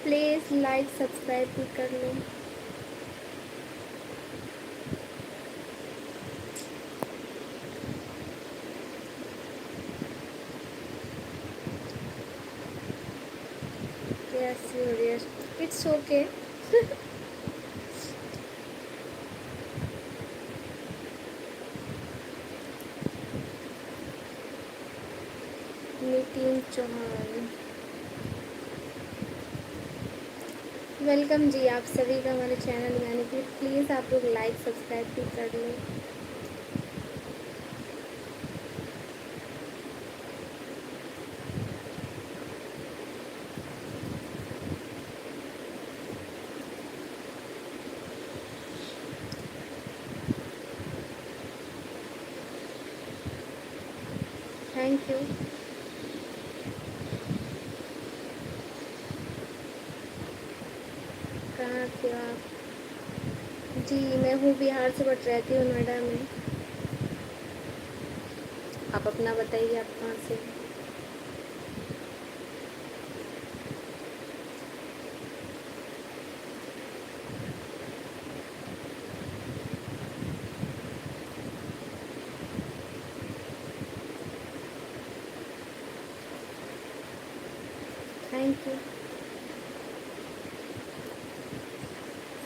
Please like subscribe भी कर लो। कैसी हो रही है? It's okay. Nitin Chauhan, welcome ji आप सभी का हमारे चैनल में आने के लिए। प्लीज़ आप लोग लाइक सब्सक्राइब भी कर लो। Thank you. कहाँ से हो आप? जी मैं हूँ बिहार से, बट रहती हूँ नोएडा में। आप अपना बताइए, आप कहाँ से? Thank you.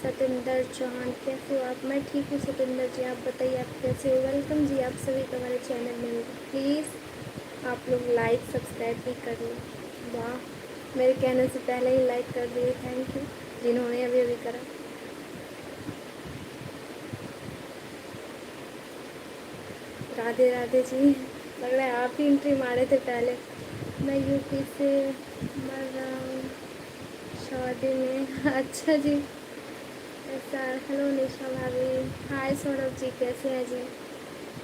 सतेंद्र चौहान, कैसे हो आप? मैं ठीक हूँ सतेंद्र जी, आप बताइए आप कैसे हो? वेलकम जी आप सभी का हमारे चैनल में। प्लीज़ आप लोग लाइक सब्सक्राइब भी कर लो। वाह, मेरे कहने से पहले ही लाइक कर दिए, थैंक यू जिन्होंने अभी अभी करा। राधे राधे जी, लग रहा है आप ही एंट्री मारे थे पहले। मैं यूपी से मर रहा हूँ शादी में। अच्छा जी, ऐसा। हेलो निशा भाभी, हाय सौरभ जी, कैसे हैं जी?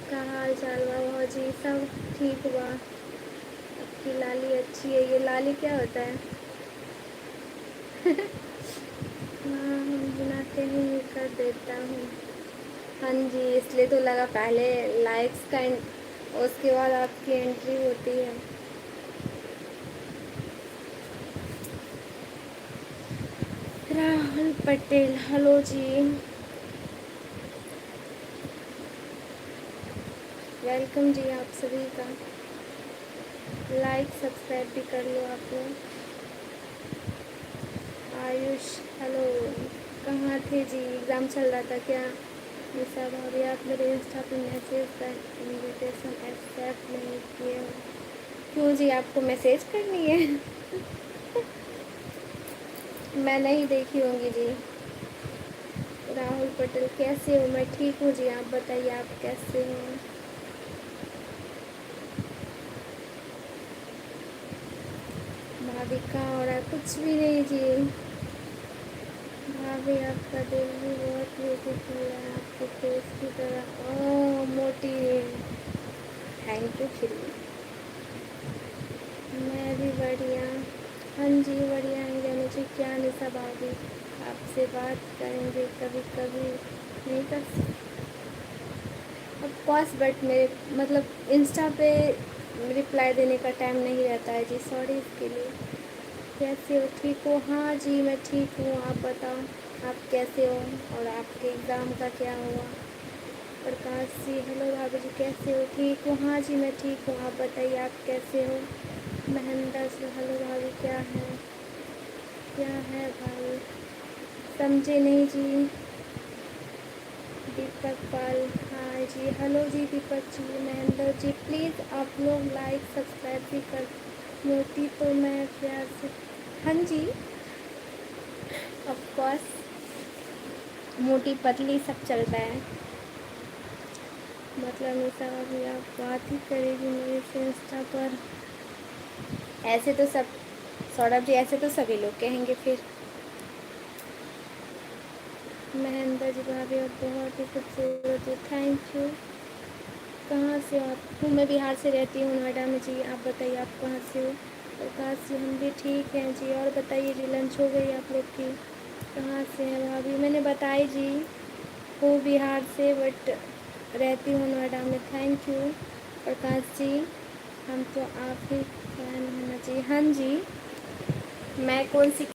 क्या हाल चाल बा? बहुत जी सब ठीक बा। आपकी लाली अच्छी है। ये लाली क्या होता है? हाँ हम बनाते ही कर देता हूँ। हाँ जी, इसलिए तो लगा पहले लाइक्स का उसके बाद आपकी एंट्री होती है। राहुल पटेल, हेलो जी, वेलकम जी आप सभी का। लाइक सब्सक्राइब भी कर लो आप लोग। आयुष, हेलो, कहाँ थे जी? एग्ज़ाम चल रहा था क्या? निशा भाभी, आप मेरे इंस्टा पे मैसेज का इन्विटेशन एक्सेप्ट नहीं किए हो? क्यों जी, आपको मैसेज करनी है? मैं नहीं देखी होंगी जी। राहुल पटेल, कैसे हो? मैं ठीक हूँ जी, आप बताइए आप कैसे हो? भाभी का हो रहा है? कुछ भी नहीं जी। भाभी आपका दिल भी बहुत ब्यूटीफुल है, आपके फेस की तरह। ओह मोटी, थैंक यू फिर भी। मैं भी बढ़िया। हाँ जी बढ़िया है जाने जी। क्या निशा भाभी, आपसे बात करेंगे कभी कभी? नहीं कर ऑफ कोर्स, बट मेरे मतलब इंस्टा पे रिप्लाई देने का टाइम नहीं रहता है जी, सॉरी इसके लिए। कैसे हो? ठीक हो? हाँ जी मैं ठीक हूँ, आप बताओ आप कैसे हो और आपके एग्ज़ाम का क्या हुआ? प्रकाश जी, हेलो भाभी जी, कैसे हो? ठीक हो? हाँ जी मैं ठीक हूँ, आप बताइए आप कैसे हो? महेंद्र जी, हेलो भाभी, क्या है भाई? समझे नहीं जी। दीपक पाल, हाँ जी, हेलो जी दीपक जी। महेंद्र जी, प्लीज़ आप लोग लाइक सब्सक्राइब भी कर। मोती तो मैं प्यार से, हाँ जी ऑफ कोर्स, मोटी पतली सब चलता है। मतलब निशा अभी आप बात ही करेगी मेरे से इंस्टा पर? ऐसे तो सब, सौरभ जी ऐसे तो सभी लोग कहेंगे फिर। महेंद्र जी, भाभी आप बहुत ही खूबसूरत हो, थैंक यू। कहाँ से हो आप? हूँ मैं बिहार से, रहती हूँ नोएडा में जी, आप बताइए आप कहाँ से हो? प्रकाश जी, हम भी ठीक हैं जी, और बताइए जी, लंच हो गई आप लोग की? कहाँ से हैं भाभी? मैंने बताई जी, हूँ बिहार से बट रहती हूँ नोएडा में, थैंक यू। प्रकाश जी, हम तो आप ही फैन हैं जी। हाँ जी, मैं कौन सी